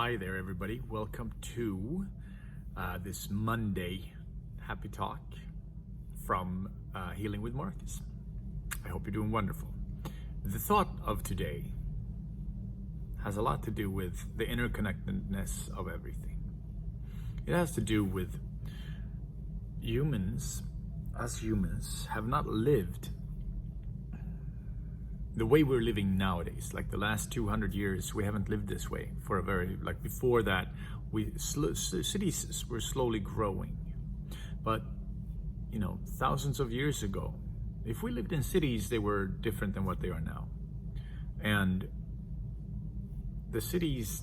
Hi there, everybody. Welcome to this Monday Happy Talk from Healing with Marcus. I hope you're doing wonderful. The thought of today has a lot to do with the interconnectedness of everything. It has to do with humans, us humans, have not lived the way we're living nowadays. Like the last 200 years, we haven't lived this way for a very, like before that, cities were slowly growing. But, thousands of years ago, if we lived in cities, they were different than what they are now. And the cities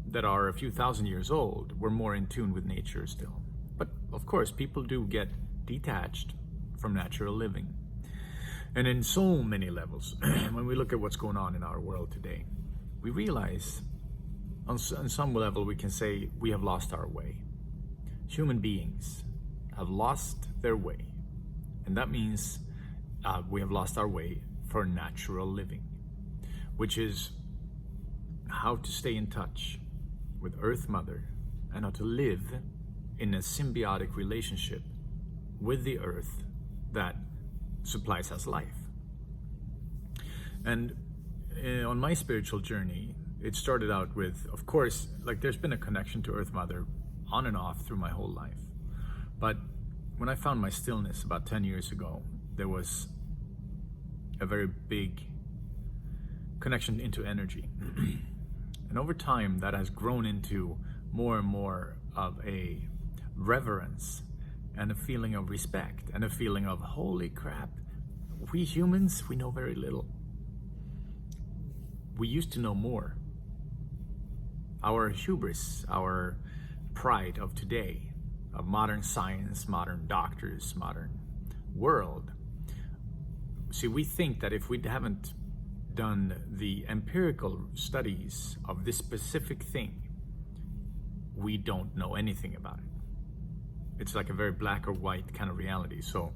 that are a few thousand years old were more in tune with nature still. But of course, people do get detached from natural living. And in so many levels, when we look at what's going on in our world today, we realize on some level we can say we have lost our way. Human beings have lost their way. And that means we have lost our way for natural living, which is how to stay in touch with Earth Mother and how to live in a symbiotic relationship with the Earth that supplies us life. And on my spiritual journey, it started out with, of course, like there's been a connection to Earth Mother on and off through my whole life. But when I found my stillness about 10 years ago, there was a very big connection into energy. And over time, that has grown into more and more of a reverence and a feeling of respect and a feeling of, holy crap, we humans, we know very little. We used to know more. Our hubris, our pride of today, of modern science, modern doctors, modern world. See, we think that if we haven't done the empirical studies of this specific thing, we don't know anything about it. It's like a very black or white kind of reality. So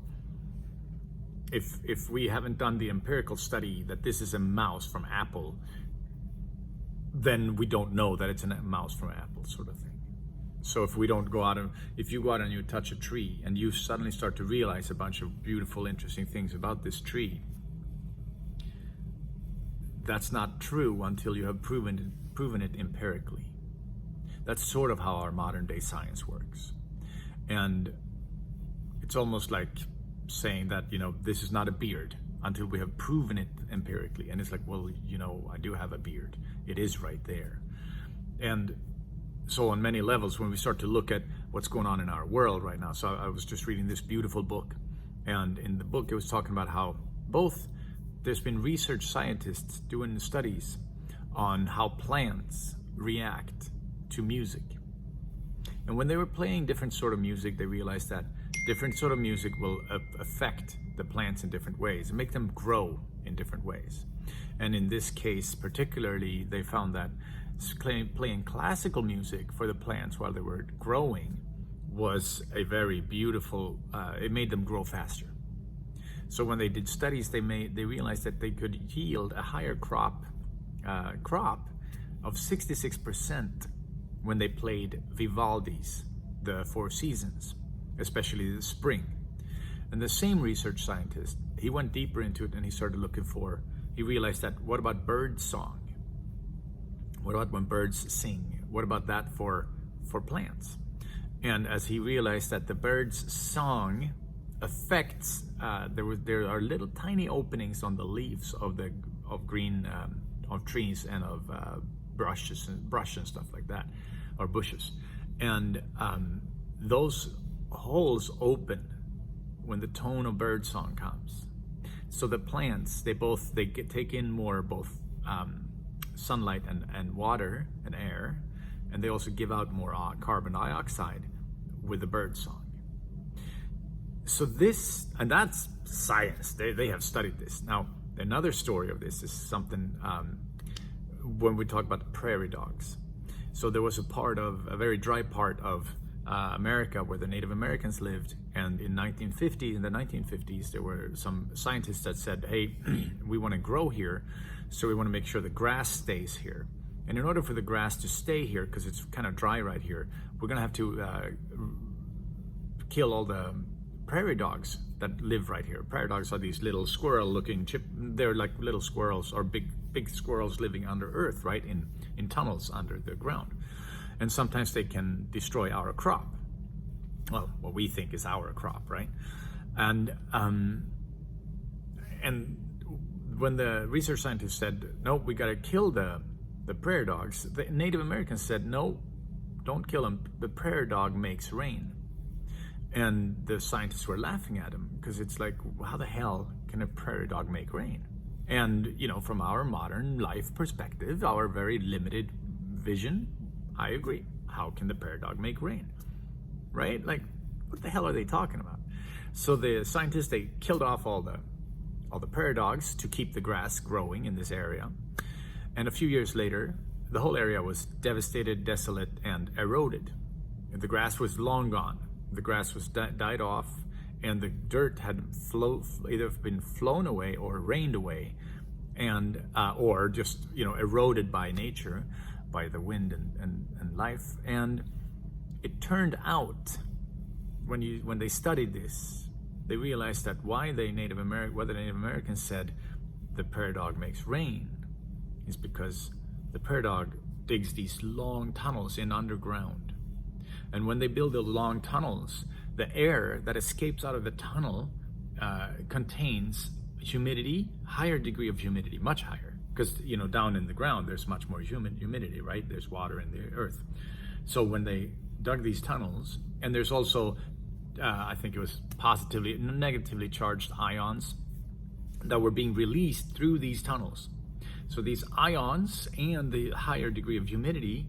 if we haven't done the empirical study that this is a mouse from Apple, then we don't know that it's a mouse from Apple, sort of thing. So if you go out and you touch a tree and you suddenly start to realize a bunch of beautiful, interesting things about this tree, that's not true until you have proven it empirically. That's sort of how our modern day science works. And it's almost like saying that, this is not a beard until we have proven it empirically. And it's like, well, I do have a beard. It is right there. And so on many levels, when we start to look at what's going on in our world right now, so I was just reading this beautiful book. And in the book, it was talking about how there's been research scientists doing studies on how plants react to music. And when they were playing different sort of music, they realized that different sort of music will affect the plants in different ways and make them grow in different ways. And in this case, particularly, they found that playing classical music for the plants while they were growing was a very beautiful, it made them grow faster. So when they did studies, they realized that they could yield a higher crop of 66% when they played Vivaldi's The Four Seasons, especially the spring. And the same research scientist, he went deeper into it and he realized that what about bird song? What about when birds sing? What about that for plants? And as he realized that the bird's song affects, there are little tiny openings on the leaves of green of trees and of brush and stuff like that, or bushes, and those holes open when the tone of bird song comes. So the plants, they take in more both sunlight and water and air, and they also give out more carbon dioxide with the bird song. So that's science. They have studied this. Now, another story of this is something when we talk about prairie dogs. So there was a very dry part of America where the Native Americans lived, and in the 1950s, there were some scientists that said, hey, we want to grow here, so we want to make sure the grass stays here. And in order for the grass to stay here, because it's kind of dry right here, we're going to have to kill all the prairie dogs that live right here. Prairie dogs are these little squirrel-looking they're like little squirrels, or big squirrels living under earth, right, in tunnels under the ground. And sometimes they can destroy our crop. Well, what we think is our crop, right? And when the research scientists said, no, we got to kill the prairie dogs, the Native Americans said, no, don't kill them. The prairie dog makes rain. And the scientists were laughing at him, because it's like, how the hell can a prairie dog make rain? And, you know, from our modern life perspective, our very limited vision, I agree. How can the prairie dog make rain? Right? Like, what the hell are they talking about? So the scientists, they killed off all the prairie dogs to keep the grass growing in this area. And a few years later, the whole area was devastated, desolate, and eroded. The grass was long gone. The grass was died off, and the dirt had either been flown away or rained away, and or just, you know, eroded by nature, by the wind and life. And it turned out, when they studied this, they realized that what the Native Americans said the prairie dog makes rain is because the prairie dog digs these long tunnels in underground. And when they build those long tunnels, the air that escapes out of the tunnel contains humidity, higher degree of humidity, much higher. Because, you know, down in the ground, there's much more humidity, right? There's water in the earth. So when they dug these tunnels, and there's also, I think it was positively, negatively charged ions that were being released through these tunnels. So these ions and the higher degree of humidity,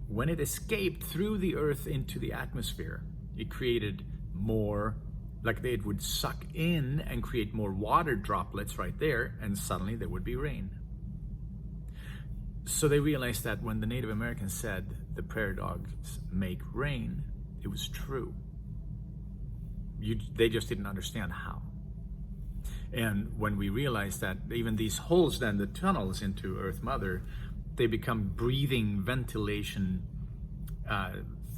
when it escaped through the earth into the atmosphere, it created more, like it would suck in and create more water droplets right there, and suddenly there would be rain. So they realized that when the Native Americans said the prairie dogs make rain, it was true. They just didn't understand how. And when we realized that even these holes, then the tunnels into Earth Mother, they become breathing ventilation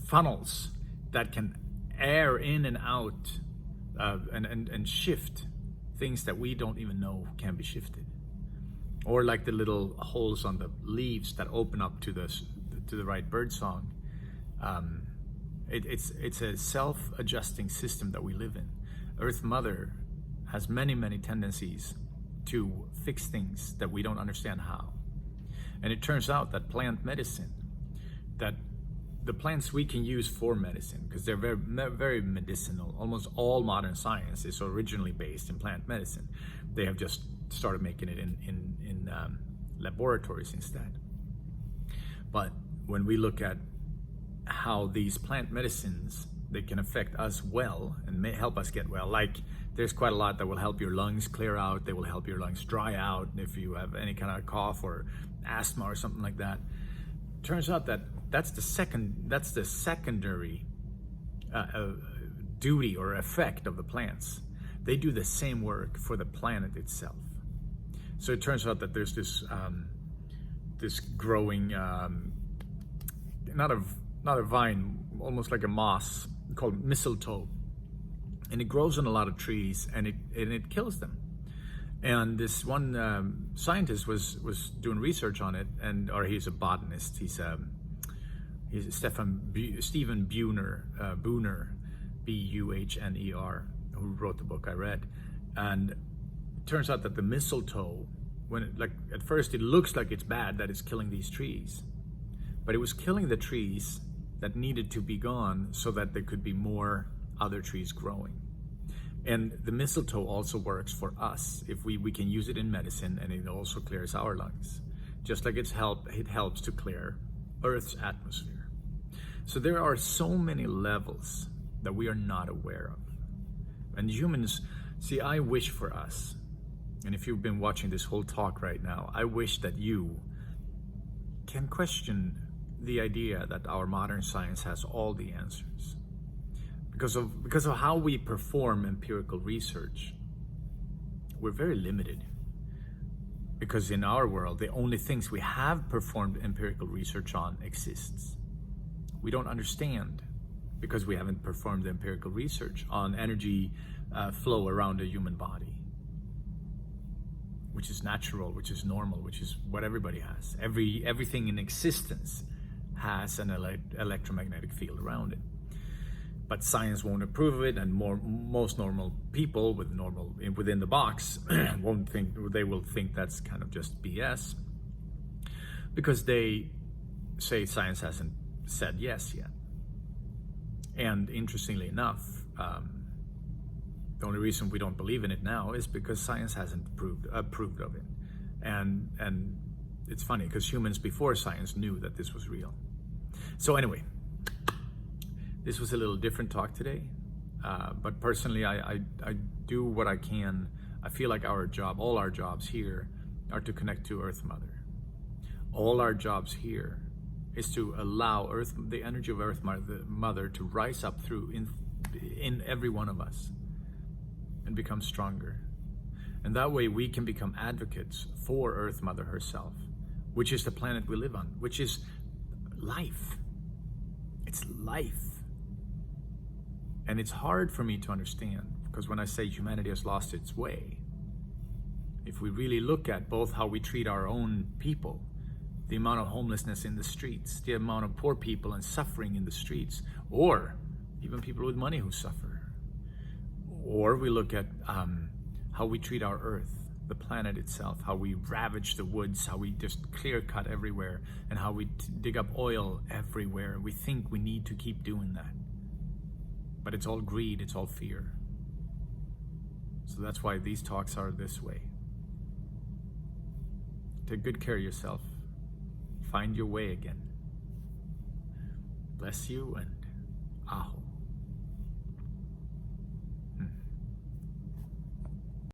funnels that can air in and out and shift things that we don't even know can be shifted. Or like the little holes on the leaves that open up to the right bird song. It's a self-adjusting system that we live in. Earth Mother has many, many tendencies to fix things that we don't understand how. And it turns out that plant medicine, that the plants we can use for medicine, because they're very, very medicinal. Almost all modern science is originally based in plant medicine. They have just started making it in laboratories instead. But when we look at how these plant medicines, they can affect us well and may help us get well, like there's quite a lot that will help your lungs clear out. They will help your lungs dry out if you have any kind of cough or asthma or something like that. Turns out that that's the secondary duty or effect of the plants. They do the same work for the planet itself. So it turns out that there's this growing not a vine, almost like a moss called mistletoe, and it grows on a lot of trees, and it kills them. And this one scientist was doing research on it, or he's a botanist. He's Stephen Buhner, Buhner, who wrote the book I read. And it turns out that the mistletoe, at first it looks like it's bad that it's killing these trees, but it was killing the trees that needed to be gone so that there could be more other trees growing. And the mistletoe also works for us. If we can use it in medicine, and it also clears our lungs. Just like it helps to clear Earth's atmosphere. So there are so many levels that we are not aware of. And humans, see, I wish for us, and if you've been watching this whole talk right now, I wish that you can question the idea that our modern science has all the answers. Because of how we perform empirical research, we're very limited. Because in our world, the only things we have performed empirical research on exists. We don't understand because we haven't performed the empirical research on energy flow around a human body, which is natural, which is normal, which is what everybody has. Everything in existence has an electromagnetic field around it. But science won't approve of it, and most normal people within the box they will think that's kind of just BS, because they say science hasn't said yes yet. And interestingly enough, the only reason we don't believe in it now is because science hasn't approved of it. And it's funny because humans before science knew that this was real. So anyway, this was a little different talk today, but personally I do what I can. I feel like all our jobs here are to connect to Earth Mother. All our jobs here is to allow the energy of Earth Mother to rise up through in every one of us and become stronger. And that way we can become advocates for Earth Mother herself, which is the planet we live on, which is life. It's life. And it's hard for me to understand, because when I say humanity has lost its way, if we really look at both how we treat our own people, the amount of homelessness in the streets, the amount of poor people and suffering in the streets, or even people with money who suffer, or we look at how we treat our Earth, the planet itself, how we ravage the woods, how we just clear cut everywhere, and how we dig up oil everywhere. We think we need to keep doing that. But it's all greed, it's all fear. So that's why these talks are this way. Take good care of yourself. Find your way again. Bless you and aho.